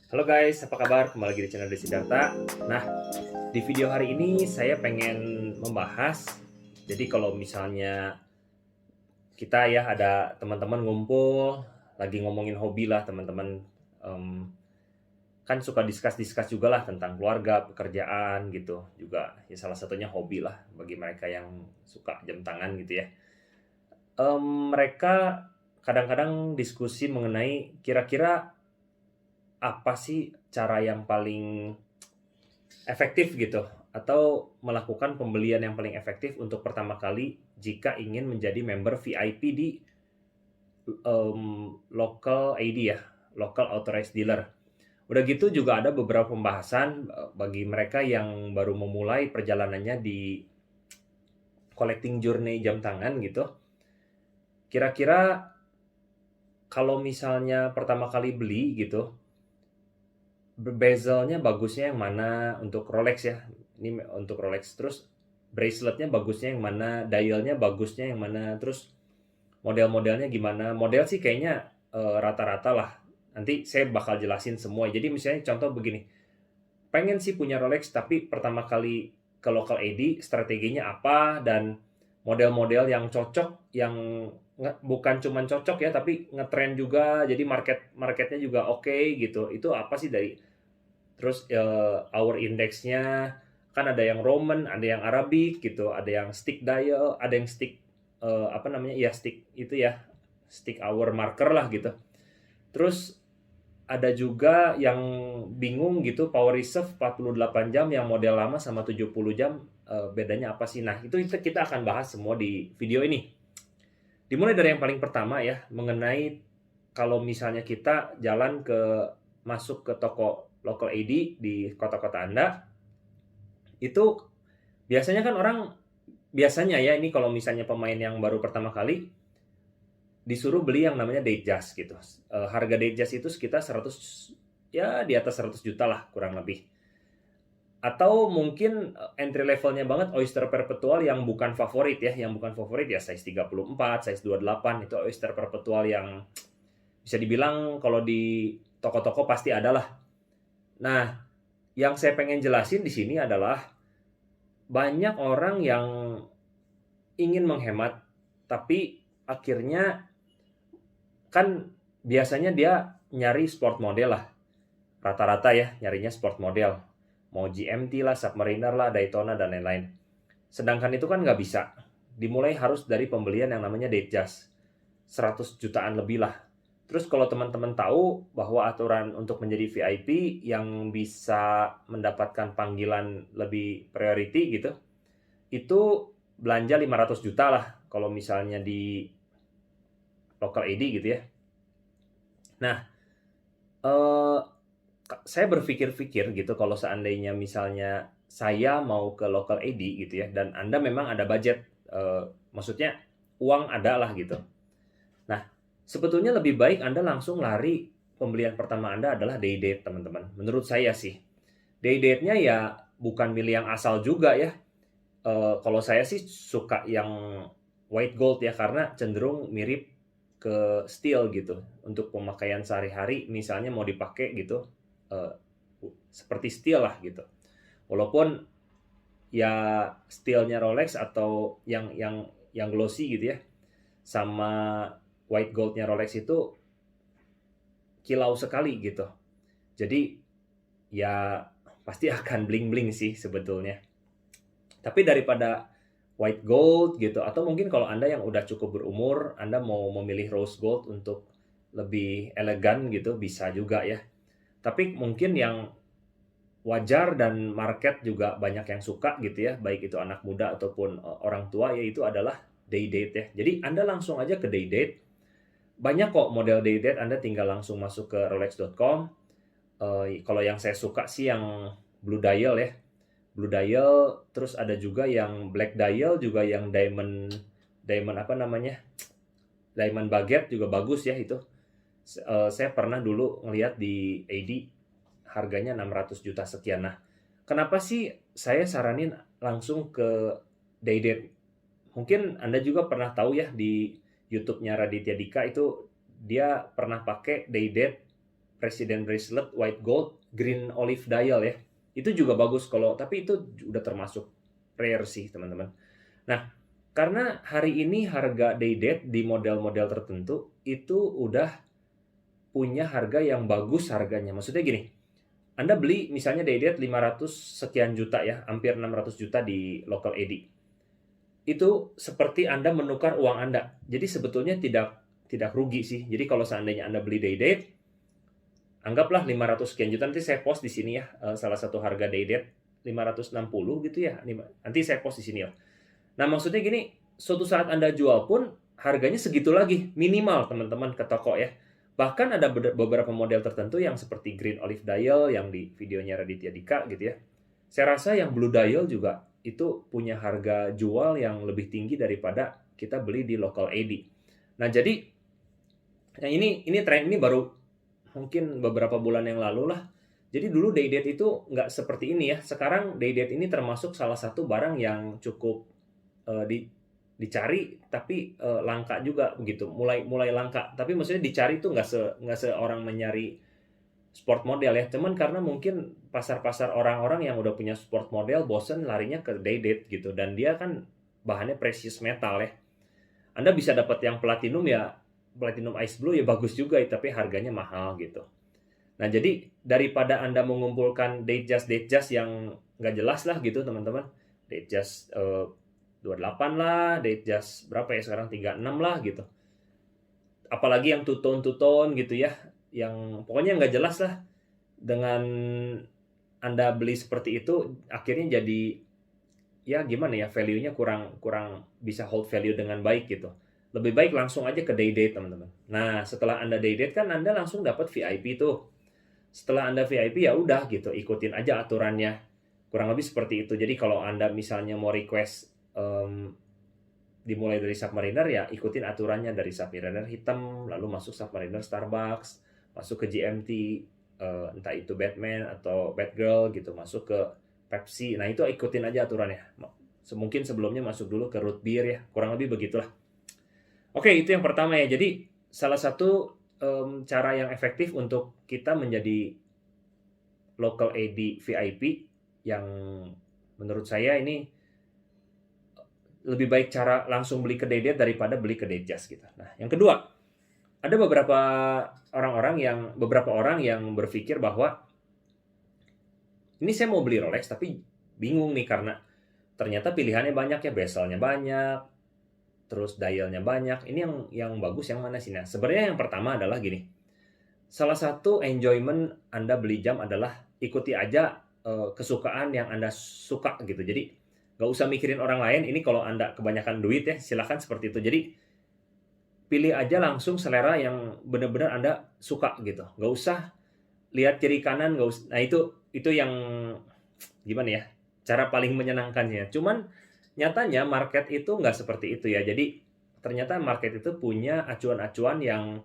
Halo guys, apa kabar? Kembali lagi di channel Desi Darta. Nah, di video hari ini saya pengen membahas, jadi kalau misalnya kita ya ada teman-teman ngumpul, lagi ngomongin hobi lah teman-teman, em, kan suka discuss-discuss juga lah tentang keluarga, pekerjaan gitu, juga ya salah satunya hobi lah bagi mereka yang suka jam tangan gitu ya. Mereka kadang-kadang diskusi mengenai kira-kira apa sih cara yang paling efektif gitu, atau melakukan pembelian yang paling efektif untuk pertama kali jika ingin menjadi member VIP di, local AD ya, local authorized dealer. Udah gitu juga ada beberapa pembahasan, bagi mereka yang baru memulai perjalanannya di collecting journey jam tangan gitu. Kira-kira kalau misalnya pertama kali beli gitu, bezelnya bagusnya yang mana untuk Rolex ya, ini untuk Rolex. Terus braceletnya bagusnya yang mana, dialnya bagusnya yang mana, terus model-modelnya gimana. Model sih kayaknya rata-rata lah. Nanti saya bakal jelasin semua. Jadi misalnya contoh begini, pengen sih punya Rolex tapi pertama kali ke local AD strateginya apa, dan model-model yang cocok, yang bukan cuman cocok ya tapi ngetrend juga, jadi marketnya juga oke gitu, itu apa sih dari. Terus hour index-nya kan ada yang Roman, ada yang Arabic gitu, ada yang stick dial, ada yang stick apa namanya? Ya stick itu ya, stick hour marker lah gitu. Terus ada juga yang bingung gitu, power reserve 48 jam yang model lama sama 70 jam, bedanya apa sih? Nah, itu kita akan bahas semua di video ini. Dimulai dari yang paling pertama ya, mengenai kalau misalnya kita jalan masuk ke toko local AD di kota-kota Anda, itu biasanya kan orang, biasanya ya ini kalau misalnya pemain yang baru pertama kali, disuruh beli yang namanya Datejust gitu. Harga Datejust itu sekitar 100, ya di atas 100 juta lah kurang lebih. Atau mungkin entry levelnya banget Oyster Perpetual yang bukan favorit ya, yang bukan favorit ya size 34, size 28, itu Oyster Perpetual yang bisa dibilang kalau di toko-toko pasti ada lah. Nah, yang saya pengen jelasin di sini adalah banyak orang yang ingin menghemat, tapi akhirnya kan biasanya dia nyari sport model lah. Rata-rata ya nyarinya sport model. Mau GMT lah, Submariner lah, Daytona, dan lain-lain. Sedangkan itu kan nggak bisa. Dimulai harus dari pembelian yang namanya Datejust. 100 jutaan lebih lah. Terus kalau teman-teman tahu bahwa aturan untuk menjadi VIP yang bisa mendapatkan panggilan lebih priority gitu, itu belanja 500 juta lah kalau misalnya di local AD gitu ya. Nah, eh, saya berpikir-pikir gitu, kalau seandainya misalnya saya mau ke local AD gitu ya, dan Anda memang ada budget, maksudnya uang ada lah gitu. Nah, sebetulnya lebih baik Anda langsung lari, pembelian pertama Anda adalah day date teman-teman, menurut saya sih. Day date-nya ya bukan milih yang asal juga ya. Kalau saya sih suka yang white gold ya, karena cenderung mirip ke steel gitu. Untuk pemakaian sehari-hari misalnya mau dipakai gitu, eee, seperti steel lah gitu. Walaupun ya steel-nya Rolex atau yang glossy gitu ya, sama white gold-nya Rolex itu kilau sekali gitu. Jadi ya pasti akan bling-bling sih sebetulnya. Tapi daripada white gold gitu, atau mungkin kalau Anda yang udah cukup berumur, Anda mau memilih rose gold untuk lebih elegan gitu, bisa juga ya. Tapi mungkin yang wajar dan market juga banyak yang suka gitu ya, baik itu anak muda ataupun orang tua, yaitu adalah day date ya. Jadi Anda langsung aja ke day date. Banyak kok model day date, Anda tinggal langsung masuk ke rolex.com. Kalau yang saya suka sih yang blue dial ya. Blue dial, terus ada juga yang black dial, juga yang diamond, diamond apa namanya? Diamond baguette juga bagus ya itu. Saya pernah dulu ngelihat di AD, harganya 600 juta sekian. Nah, kenapa sih saya saranin langsung ke day date? Mungkin Anda juga pernah tahu ya di YouTube-nya Raditya Dika itu, dia pernah pakai day date President bracelet white gold green olive dial ya. Itu juga bagus tapi itu udah termasuk rare sih teman-teman. Nah, karena hari ini harga day date di model-model tertentu itu udah punya harga yang bagus harganya. Maksudnya gini, Anda beli misalnya day date 500 sekian juta ya, hampir 600 juta di local eddy. Itu seperti Anda menukar uang Anda. Jadi sebetulnya tidak rugi sih. Jadi kalau seandainya Anda beli day date, anggaplah 500 sekian juta, nanti saya post di sini ya, salah satu harga day date 560 gitu ya. Nanti saya post di sini ya. Nah, maksudnya gini, suatu saat Anda jual pun harganya segitu lagi, minimal teman-teman ke toko ya. Bahkan ada beberapa model tertentu yang seperti green olive dial yang di videonya Raditya Dika gitu ya. Saya rasa yang blue dial juga itu punya harga jual yang lebih tinggi daripada kita beli di local eddy. Nah, jadi yang ini tren ini baru mungkin beberapa bulan yang lalu lah. Jadi dulu day date itu nggak seperti ini ya. Sekarang day date ini termasuk salah satu barang yang cukup dicari tapi langka juga begitu, mulai langka. Tapi maksudnya dicari itu nggak seorang menyari sport model ya, cuman karena mungkin pasar orang-orang yang udah punya sport model bosen larinya ke day date gitu, dan dia kan bahannya precious metal ya. Anda bisa dapat yang platinum ya, platinum ice blue ya bagus juga tapi harganya mahal gitu. Nah, jadi daripada Anda mengumpulkan date just yang nggak jelas lah gitu teman-teman, date just 28 lah, date just berapa ya sekarang, 36 lah gitu. Apalagi yang two-tone gitu ya, yang pokoknya nggak jelas lah. Dengan Anda beli seperti itu, akhirnya jadi ya gimana ya, value-nya kurang bisa hold value dengan baik gitu. Lebih baik langsung aja ke day date teman-teman. Nah, setelah Anda day date kan Anda langsung dapat VIP tuh. Setelah Anda VIP ya udah gitu, ikutin aja aturannya. Kurang lebih seperti itu. Jadi kalau Anda misalnya mau request dimulai dari Submariner ya ikutin aturannya dari Submariner hitam, lalu masuk Submariner Starbucks, masuk ke GMT, entah itu Batman atau Batgirl gitu, masuk ke Pepsi. Nah, itu ikutin aja aturannya. Mungkin sebelumnya masuk dulu ke root beer ya, kurang lebih begitulah. Oke, itu yang pertama ya. Jadi salah satu cara yang efektif untuk kita menjadi local AD VIP yang menurut saya ini lebih baik cara langsung beli ke day date daripada beli ke day just gitu. Nah, yang kedua, ada beberapa orang yang berpikir bahwa ini saya mau beli Rolex tapi bingung nih karena ternyata pilihannya banyak ya, bezelnya banyak, terus dialnya banyak. Ini yang bagus yang mana sih? Nah, sebenarnya yang pertama adalah gini. Salah satu enjoyment Anda beli jam adalah ikuti aja kesukaan yang Anda suka gitu. Jadi nggak usah mikirin orang lain. Ini kalau Anda kebanyakan duit ya, silakan seperti itu. Jadi pilih aja langsung selera yang benar-benar Anda suka gitu. Nggak usah lihat kiri kanan, nggak usah. Nah, itu yang gimana ya? Cara paling menyenangkannya. Cuman nyatanya market itu nggak seperti itu ya. Jadi ternyata market itu punya acuan-acuan yang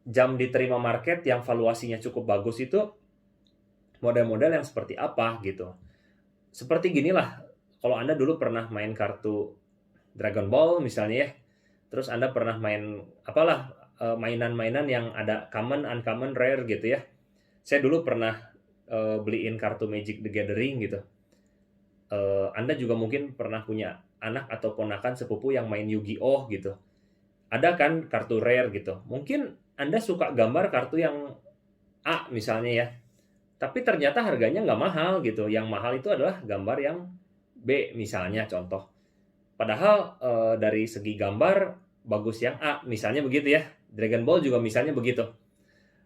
jam diterima market yang valuasinya cukup bagus itu model-model yang seperti apa gitu. Seperti ginilah, kalau Anda dulu pernah main kartu Dragon Ball misalnya ya, terus Anda pernah main apalah mainan-mainan yang ada common, uncommon, rare gitu ya. Saya dulu pernah beliin kartu Magic the Gathering gitu. Anda juga mungkin pernah punya anak atau ponakan sepupu yang main Yu-Gi-Oh gitu. Ada kan kartu rare gitu. Mungkin Anda suka gambar kartu yang A misalnya ya, tapi ternyata harganya nggak mahal gitu. Yang mahal itu adalah gambar yang B misalnya contoh. Padahal dari segi gambar bagus yang A misalnya begitu ya. Dragon Ball juga misalnya begitu.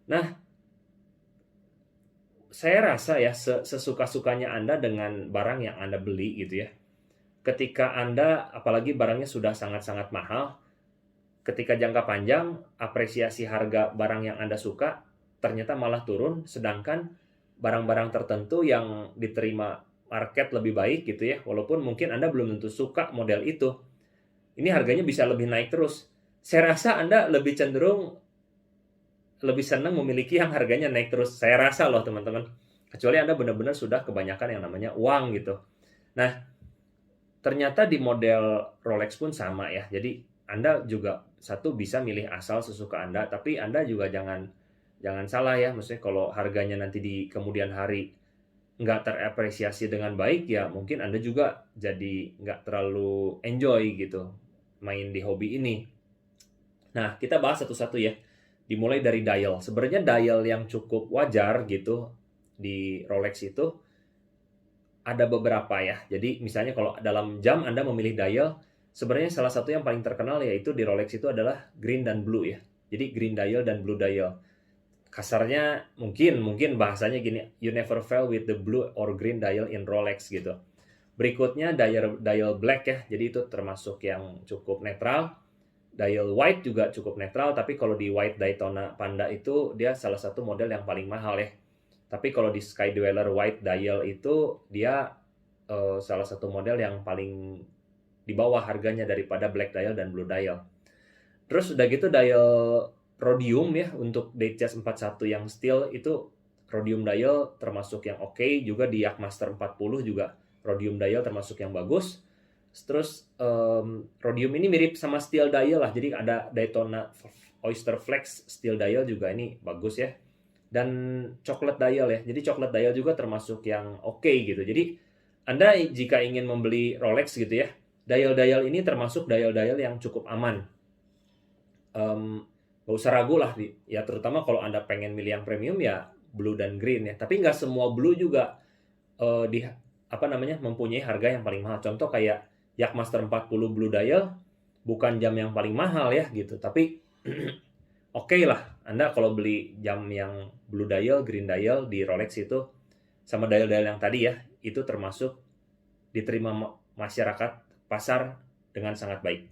Nah, saya rasa ya sesuka-sukanya Anda dengan barang yang Anda beli gitu ya. Ketika Anda apalagi barangnya sudah sangat-sangat mahal, ketika jangka panjang apresiasi harga barang yang Anda suka ternyata malah turun, sedangkan barang-barang tertentu yang diterima market lebih baik gitu ya, walaupun mungkin Anda belum tentu suka model itu, ini harganya bisa lebih naik terus. Saya rasa Anda lebih cenderung lebih senang memiliki yang harganya naik terus. Saya rasa loh teman-teman. Kecuali Anda benar-benar sudah kebanyakan yang namanya uang gitu. Nah, ternyata di model Rolex pun sama ya. Jadi Anda juga satu bisa milih asal sesuka Anda, tapi Anda juga jangan jangan salah ya, maksudnya kalau harganya nanti di kemudian hari nggak terapresiasi dengan baik, ya mungkin Anda juga jadi nggak terlalu enjoy gitu main di hobi ini. Nah, kita bahas satu-satu ya. Dimulai dari dial. Sebenarnya dial yang cukup wajar gitu di Rolex itu ada beberapa ya. Jadi misalnya kalau dalam jam Anda memilih dial, sebenarnya salah satu yang paling terkenal yaitu di Rolex itu adalah green dan blue ya. Jadi green dial dan blue dial. Kasarnya mungkin bahasanya gini, you never fail with the blue or green dial in Rolex gitu. Berikutnya dial black ya. Jadi itu termasuk yang cukup netral. Dial white juga cukup netral, tapi kalau di white Daytona Panda itu dia salah satu model yang paling mahal ya. Tapi kalau di Sky Dweller white dial itu dia salah satu model yang paling di bawah harganya daripada black dial dan blue dial. Terus udah gitu dial rhodium ya untuk Datejust 41 yang steel itu rhodium dial termasuk yang oke, juga di Yachtmaster 40 juga rhodium dial termasuk yang bagus. Terus rhodium ini mirip sama steel dial lah, jadi ada Daytona Oyster Flex steel dial juga ini bagus ya. Dan chocolate dial ya, jadi chocolate dial juga termasuk yang oke gitu. Jadi Anda jika ingin membeli Rolex gitu ya, dial-dial ini termasuk dial-dial yang cukup aman. Gak usah ragu lah ya, terutama kalau Anda pengen milih yang premium ya blue dan green ya. Tapi nggak semua blue juga mempunyai harga yang paling mahal. Contoh kayak Yachtmaster 40 blue dial bukan jam yang paling mahal ya gitu, tapi oke lah Anda kalau beli jam yang blue dial, green dial di Rolex itu sama dial-dial yang tadi ya, itu termasuk diterima masyarakat pasar dengan sangat baik.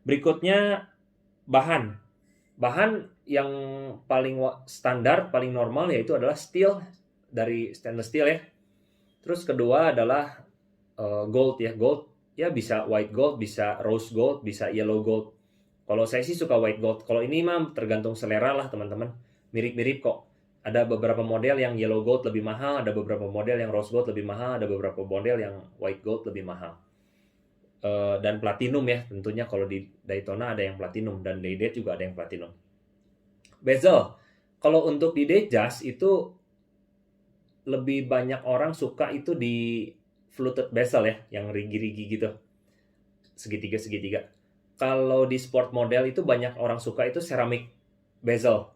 Berikutnya bahan yang paling standar, paling normal yaitu adalah steel, dari stainless steel ya. Terus kedua adalah gold ya. Gold ya bisa white gold, bisa rose gold, bisa yellow gold. Kalau saya sih suka white gold. Kalau ini mah tergantung selera lah teman-teman. Mirip-mirip kok. Ada beberapa model yang yellow gold lebih mahal, ada beberapa model yang rose gold lebih mahal, ada beberapa model yang white gold lebih mahal. Dan platinum ya, tentunya kalau di Daytona ada yang platinum dan Day-Date juga ada yang platinum. Bezel. Kalau untuk di Datejust itu lebih banyak orang suka itu di fluted bezel ya, yang rigi-rigi gitu, segitiga. Kalau di sport model itu banyak orang suka itu ceramic bezel.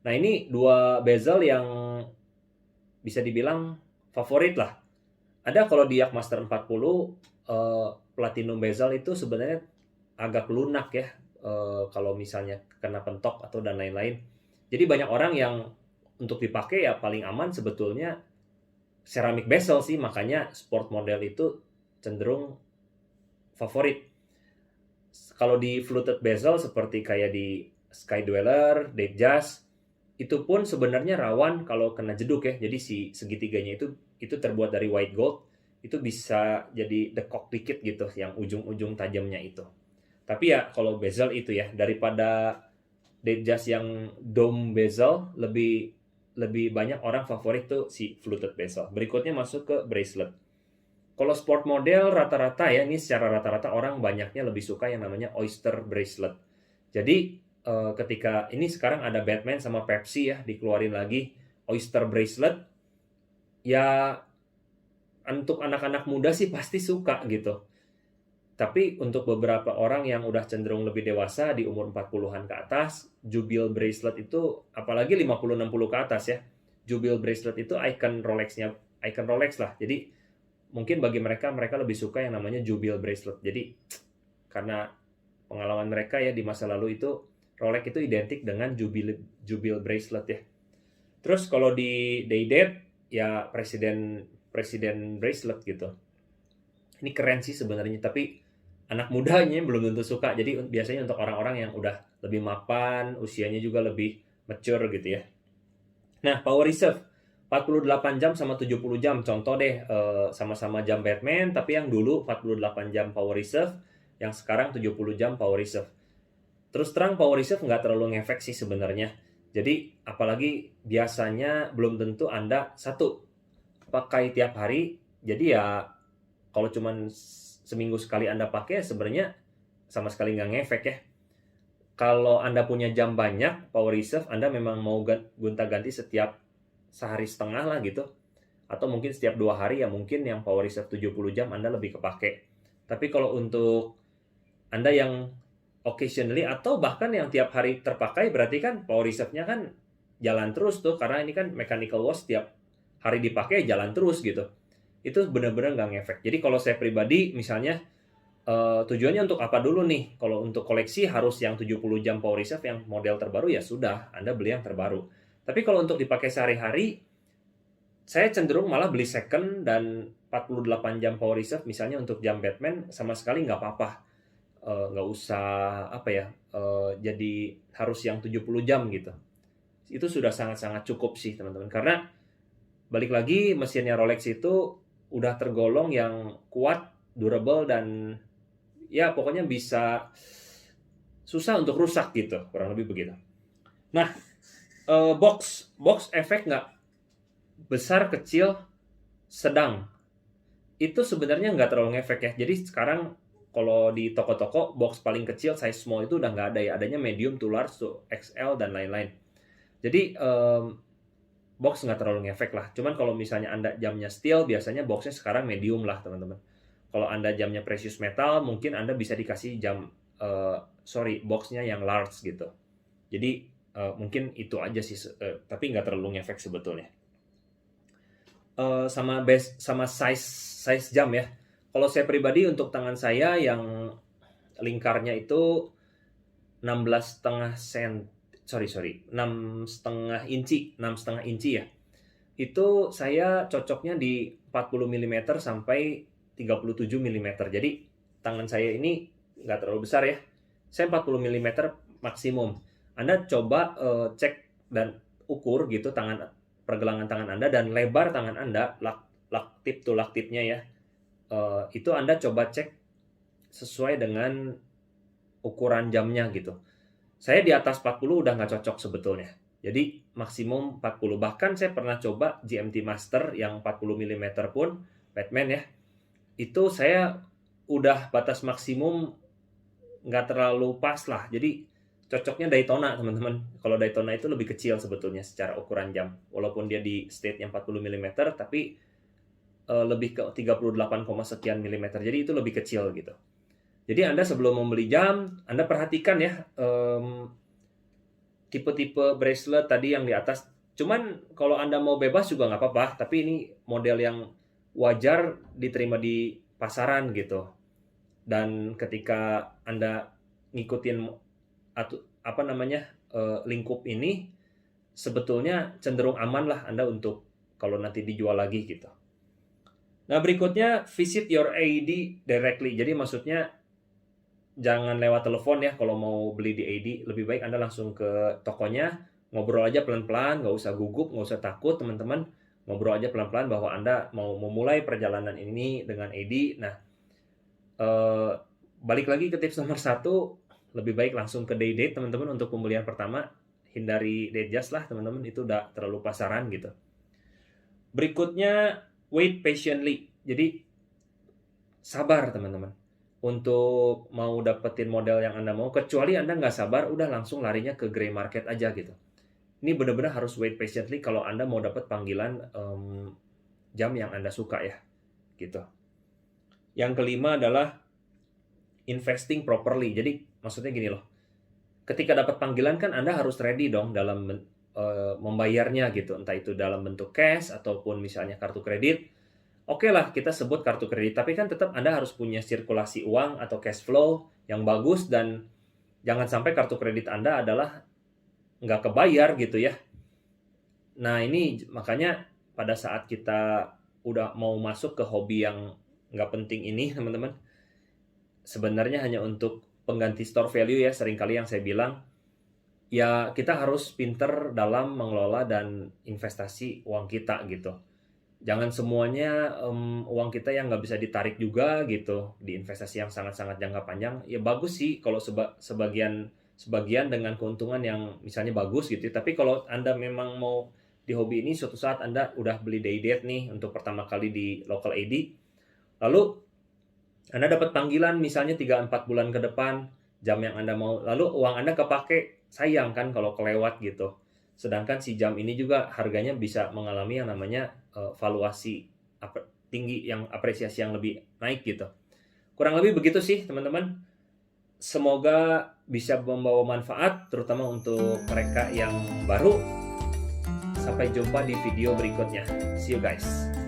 Nah ini dua bezel yang bisa dibilang favorit lah. Ada kalau di Yachtmaster 40 platinum bezel itu sebenarnya agak lunak ya, kalau misalnya kena pentok atau dan lain-lain. Jadi banyak orang yang untuk dipakai ya paling aman sebetulnya ceramic bezel sih, makanya sport model itu cenderung favorit. Kalau di fluted bezel seperti kayak di Sky Dweller, Datejust, itu pun sebenarnya rawan kalau kena jeduk ya. Jadi si segitiganya itu terbuat dari white gold, itu bisa jadi dekok dikit gitu yang ujung-ujung tajamnya itu. Tapi ya kalau bezel itu ya, daripada Datejust yang dome bezel, lebih banyak orang favorit tuh si fluted bezel. Berikutnya masuk ke bracelet. Kalau sport model rata-rata ya, ini secara rata-rata orang banyaknya lebih suka yang namanya Oyster bracelet. Jadi ketika ini sekarang ada Batman sama Pepsi ya dikeluarin lagi Oyster bracelet, ya untuk anak-anak muda sih pasti suka gitu. Tapi untuk beberapa orang yang udah cenderung lebih dewasa di umur 40-an ke atas, Jubil bracelet itu apalagi 50-60 ke atas ya. Jubil bracelet itu icon Rolex lah. Jadi mungkin bagi mereka lebih suka yang namanya Jubil bracelet. Jadi karena pengalaman mereka ya di masa lalu itu Rolex itu identik dengan Jubil bracelet ya. Terus kalau di Day-Date ya presiden bracelet gitu. Ini keren sih sebenarnya, tapi anak mudanya belum tentu suka. Jadi biasanya untuk orang-orang yang udah lebih mapan, usianya juga lebih mature gitu ya. Nah, power reserve 48 jam sama 70 jam. Contoh deh, sama-sama jam Batman, tapi yang dulu 48 jam power reserve, yang sekarang 70 jam power reserve. Terus terang power reserve nggak terlalu ngefek sih sebenarnya. Jadi apalagi biasanya belum tentu Anda pakai tiap hari. Jadi ya kalau cuman seminggu sekali Anda pakai sebenarnya sama sekali nggak ngefek ya. kalau Anda punya jam banyak, power reserve Anda memang mau gonta-ganti setiap sehari setengah lah gitu. Atau mungkin setiap 2 hari ya mungkin yang power reserve 70 jam Anda lebih kepake. Tapi kalau untuk Anda yang occasionally atau bahkan yang tiap hari terpakai, berarti kan power reserve-nya kan jalan terus tuh, karena ini kan mechanical watch tiap hari dipakai jalan terus gitu. Itu benar-benar nggak ngefek. Jadi kalau saya pribadi misalnya tujuannya untuk apa dulu nih? Kalau untuk koleksi harus yang 70 jam power reserve yang model terbaru, ya sudah, Anda beli yang terbaru. Tapi kalau untuk dipakai sehari-hari, saya cenderung malah beli second dan 48 jam power reserve misalnya untuk jam Batman sama sekali nggak apa-apa. Nggak usah apa ya, jadi harus yang 70 jam gitu. Itu sudah sangat-sangat cukup sih teman-teman. Karena balik lagi mesinnya Rolex itu udah tergolong yang kuat, durable, dan ya pokoknya bisa susah untuk rusak gitu, kurang lebih begitu. Nah, box efek nggak besar, kecil, sedang, itu sebenarnya nggak terlalu ngefek ya. Jadi sekarang kalau di toko-toko box paling kecil size small itu udah nggak ada ya, adanya medium to large to XL dan lain-lain. Jadi box nggak terlalu ngefek lah. Cuman kalau misalnya Anda jamnya steel, biasanya boxnya sekarang medium lah teman-teman. Kalau Anda jamnya precious metal, mungkin Anda bisa dikasih jam boxnya yang large gitu. Jadi mungkin itu aja sih, tapi nggak terlalu ngefek sebetulnya. Sama size jam ya. Kalau saya pribadi untuk tangan saya yang lingkarnya itu 16,5 inci ya. Itu saya cocoknya di 40 mm sampai 37 mm. Jadi tangan saya ini nggak terlalu besar ya. Saya 40 mm maksimum. Anda coba cek dan ukur gitu pergelangan tangan Anda dan lebar tangan Anda, tip to tipnya ya. Itu Anda coba cek sesuai dengan ukuran jamnya gitu. Saya di atas 40 udah nggak cocok sebetulnya. Jadi maksimum 40. Bahkan saya pernah coba GMT Master yang 40 mm pun, Batman ya. Itu saya udah batas maksimum nggak terlalu pas lah. Jadi cocoknya Daytona teman-teman. Kalau Daytona itu lebih kecil sebetulnya secara ukuran jam. Walaupun dia di state yang 40 mm, tapi lebih ke 38, sekian milimeter. Jadi itu lebih kecil gitu. Jadi Anda sebelum membeli jam, Anda perhatikan ya tipe-tipe bracelet tadi yang di atas. Cuman kalau Anda mau bebas juga nggak apa-apa, tapi ini model yang wajar diterima di pasaran gitu. Dan ketika Anda ngikutin lingkup ini, sebetulnya cenderung aman lah Anda untuk kalau nanti dijual lagi gitu. Nah berikutnya, visit your AED directly. Jadi maksudnya jangan lewat telepon ya kalau mau beli di AED. Lebih baik Anda langsung ke tokonya, ngobrol aja pelan-pelan, nggak usah gugup, nggak usah takut teman-teman. Ngobrol aja pelan-pelan bahwa Anda mau memulai perjalanan ini dengan AED. Nah, balik lagi ke tips nomor 1, lebih baik langsung ke day date teman-teman untuk pembelian pertama. Hindari date just lah teman-teman, itu udah terlalu pasaran gitu. Berikutnya, wait patiently. Jadi sabar teman-teman untuk mau dapetin model yang Anda mau. Kecuali Anda nggak sabar, udah langsung larinya ke gray market aja gitu. Ini benar-benar harus wait patiently kalau Anda mau dapat panggilan jam yang Anda suka ya gitu. Yang kelima adalah investing properly. Jadi maksudnya gini loh, ketika dapat panggilan kan Anda harus ready dong dalam membayarnya gitu, entah itu dalam bentuk cash ataupun misalnya kartu kredit. Oke lah kita sebut kartu kredit, tapi kan tetap Anda harus punya sirkulasi uang atau cash flow yang bagus, dan jangan sampai kartu kredit Anda adalah nggak kebayar gitu ya. Nah ini makanya pada saat kita udah mau masuk ke hobi yang nggak penting ini teman-teman, sebenarnya hanya untuk pengganti store value ya, seringkali yang saya bilang, ya kita harus pinter dalam mengelola dan investasi uang kita gitu. Jangan semuanya uang kita yang nggak bisa ditarik juga gitu di investasi yang sangat-sangat jangka panjang. Ya bagus sih kalau sebagian dengan keuntungan yang misalnya bagus gitu. Tapi kalau Anda memang mau di hobi ini, suatu saat Anda udah beli day date nih untuk pertama kali di local AD, lalu Anda dapat panggilan misalnya 3-4 bulan ke depan, jam yang Anda mau, lalu uang Anda kepake, sayang kan kalau kelewat gitu. Sedangkan si jam ini juga harganya bisa mengalami yang namanya valuasi tinggi, yang apresiasi yang lebih naik gitu. Kurang lebih begitu sih teman-teman. Semoga bisa membawa manfaat terutama untuk mereka yang baru. Sampai jumpa di video berikutnya. See you guys.